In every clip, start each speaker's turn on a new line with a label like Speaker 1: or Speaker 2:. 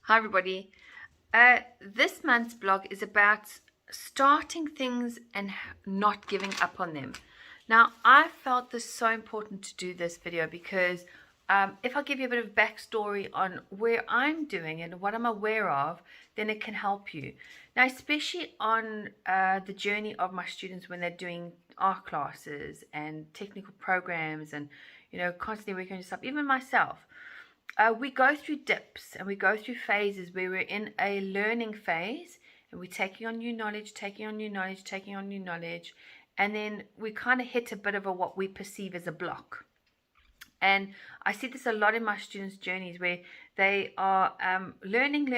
Speaker 1: Hi everybody. This month's blog is about starting things and not giving up on them. Now, I felt this so important to do this video because if I give you a bit of backstory on where I'm doing and what I'm aware of, then it can help you. Now, especially on the journey of my students when they're doing art classes and technical programs and, constantly working on yourself, even myself. We go through dips and we go through phases where we're in a learning phase and we're taking on new knowledge, and then we kind of hit a bit of what we perceive as a block. And I see this a lot in my students' journeys where they are learning,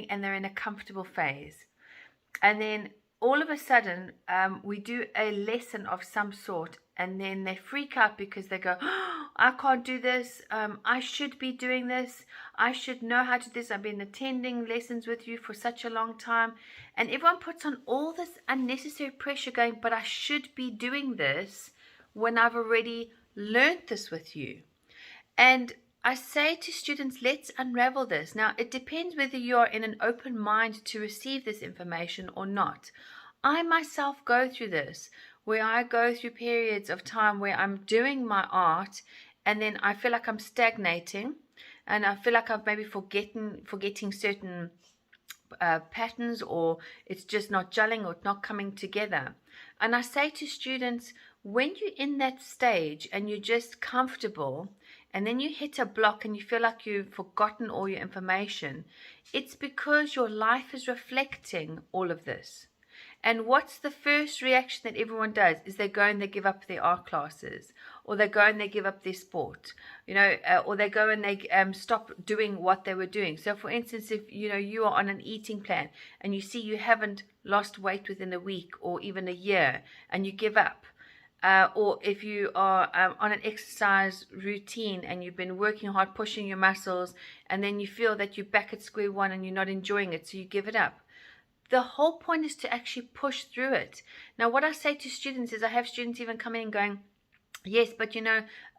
Speaker 1: and they're in a comfortable phase. And then all of a sudden, we do a lesson of some sort, and then they freak out because they go, oh, I can't do this. I should be doing this. I should know how to do this. I've been attending lessons with you for such a long time. And everyone puts on all this unnecessary pressure going, but I should be doing this when I've already learned this with you. And I say to students, let's unravel this. Now, it depends whether you're in an open mind to receive this information or not. I myself go through this, where I go through periods of time where I'm doing my art and then I feel like I'm stagnating and I feel like I've maybe forgetting certain patterns, or it's just not gelling or not coming together. And I say to students, when you're in that stage and you're just comfortable and then you hit a block and you feel like you've forgotten all your information, it's because your life is reflecting all of this. And what's the first reaction that everyone does is they go and they give up their art classes, or they go and they give up their sport, or they go and they stop doing what they were doing. So for instance, if you are on an eating plan and you see you haven't lost weight within a week or even a year and you give up, or if you are on an exercise routine and you've been working hard, pushing your muscles, and then you feel that you're back at square one and you're not enjoying it, so you give it up. The whole point is to actually push through it. Now, what I say to students is I have students even coming and going, yes, but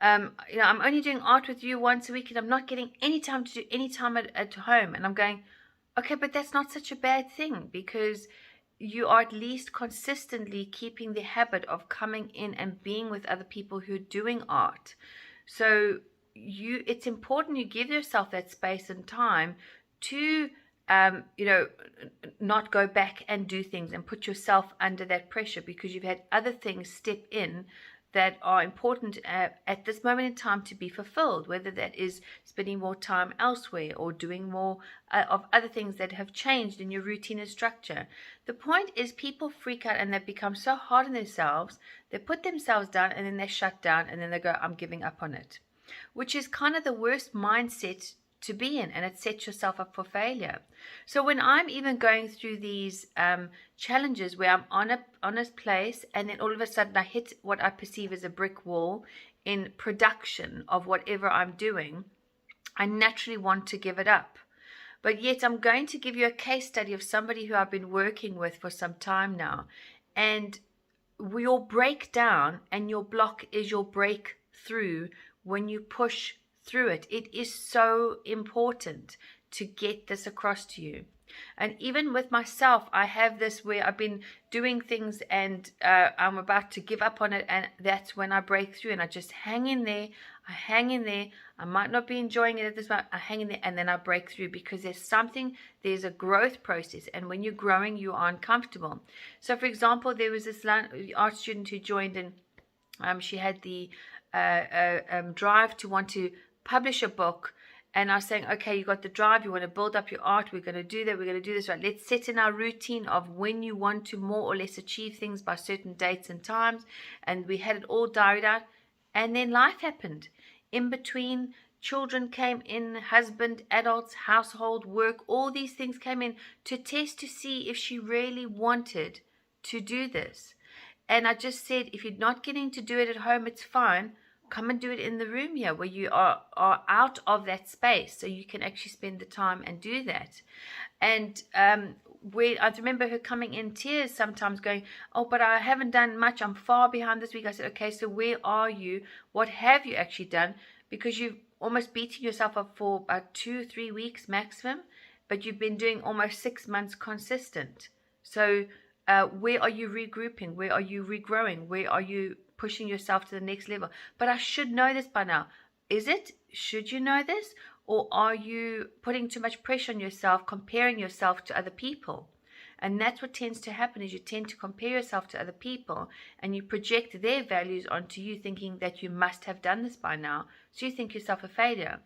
Speaker 1: I'm only doing art with you once a week and I'm not getting any time to do any time at home. And I'm going, okay, but that's not such a bad thing, because you are at least consistently keeping the habit of coming in and being with other people who are doing art. So it's important you give yourself that space and time to not go back and do things and put yourself under that pressure, because you've had other things step in that are important at this moment in time to be fulfilled, whether that is spending more time elsewhere or doing more of other things that have changed in your routine and structure. The point is, people freak out and they become so hard on themselves, they put themselves down and then they shut down and then they go, I'm giving up on it, which is kind of the worst mindset to be in, and it sets yourself up for failure. So when I'm even going through these challenges where I'm on a place and then all of a sudden I hit what I perceive as a brick wall in production of whatever I'm doing, I naturally want to give it up. But yet I'm going to give you a case study of somebody who I've been working with for some time now, and your breakdown and your block is your breakthrough when you push through it. It is so important to get this across to you. And even with myself, I have this where I've been doing things and I'm about to give up on it, and that's when I break through and I just hang in there. I might not be enjoying it at this moment. I hang in there and then I break through, because there's a growth process, and when you're growing, you are uncomfortable. So for example, there was this art student who joined, and she had the drive to want to publish a book, and I was saying, okay, you got the drive, you want to build up your art, we're going to do that, we're going to do this, right? Let's set in our routine of when you want to more or less achieve things by certain dates and times. And we had it all diaried out, and then life happened in between. Children came in, husband, adults, household, work, all these things came in to test to see if she really wanted to do this. And I just said, if you're not getting to do it at home, it's fine. Come and do it in the room here where you are out of that space, so you can actually spend the time and do that. And I remember her coming in tears sometimes going, oh, but I haven't done much. I'm far behind this week. I said, okay, so where are you? What have you actually done? Because you've almost beaten yourself up for about 2-3 weeks maximum. but you've been doing almost 6 months consistent. So where are you regrouping? Where are you regrowing? Where are you pushing yourself to the next level? But I should know this by now. Is it? Should you know this? Or are you putting too much pressure on yourself, comparing yourself to other people? And that's what tends to happen, is you tend to compare yourself to other people and you project their values onto you, thinking that you must have done this by now. So you think yourself a failure.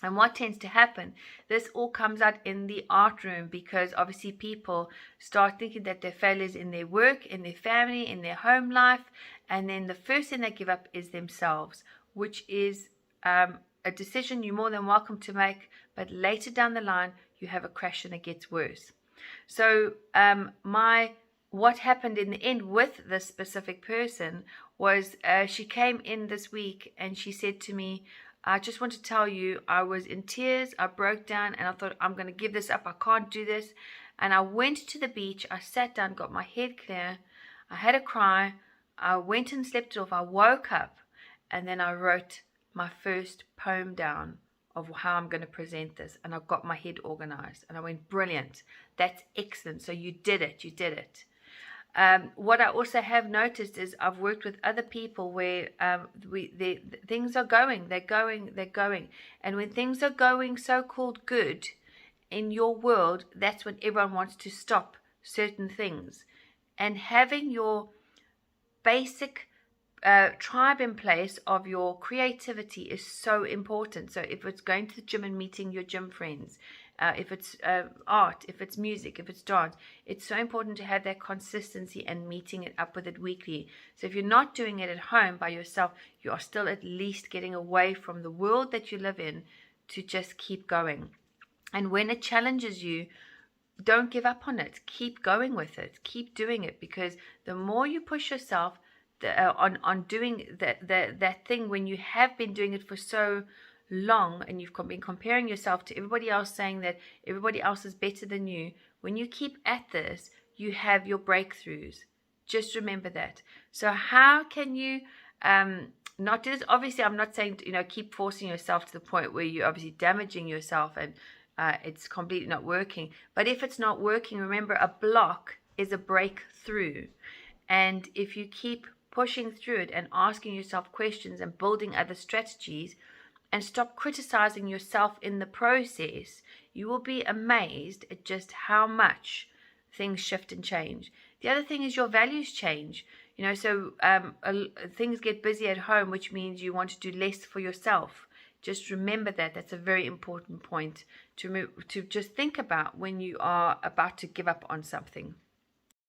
Speaker 1: And what tends to happen, this all comes out in the art room, because obviously people start thinking that they're failures in their work, in their family, in their home life. And then the first thing they give up is themselves, which is a decision you're more than welcome to make. But later down the line, you have a crash and it gets worse. So what happened in the end with this specific person was she came in this week and she said to me, I just want to tell you, I was in tears, I broke down, and I thought, I'm going to give this up, I can't do this. And I went to the beach, I sat down, got my head clear, I had a cry, I went and slept it off, I woke up, and then I wrote my first poem down of how I'm going to present this, and I got my head organized, and I went, brilliant, that's excellent, so you did it. What I also have noticed is I've worked with other people where things are going, they're going. And when things are going so-called good in your world, that's when everyone wants to stop certain things. And having your basic tribe in place of your creativity is so important. So if it's going to the gym and meeting your gym friends, if it's art, if it's music, if it's dance, it's so important to have that consistency and meeting it up with it weekly. So if you're not doing it at home by yourself, you are still at least getting away from the world that you live in to just keep going. And when it challenges you, don't give up on it. Keep going with it. Keep doing it, because the more you push yourself on doing that thing, when you have been doing it for so long and you've been comparing yourself to everybody else, saying that everybody else is better than you, when you keep at this, you have your breakthroughs. Just remember that. So how can you not do this? Obviously, I'm not saying, keep forcing yourself to the point where you're obviously damaging yourself and it's completely not working. But if it's not working, remember, a block is a breakthrough. And if you keep pushing through it and asking yourself questions and building other strategies, and stop criticizing yourself in the process, you will be amazed at just how much things shift and change. The other thing is your values change. So things get busy at home, which means you want to do less for yourself. Just remember that. That's a very important point to just think about when you are about to give up on something.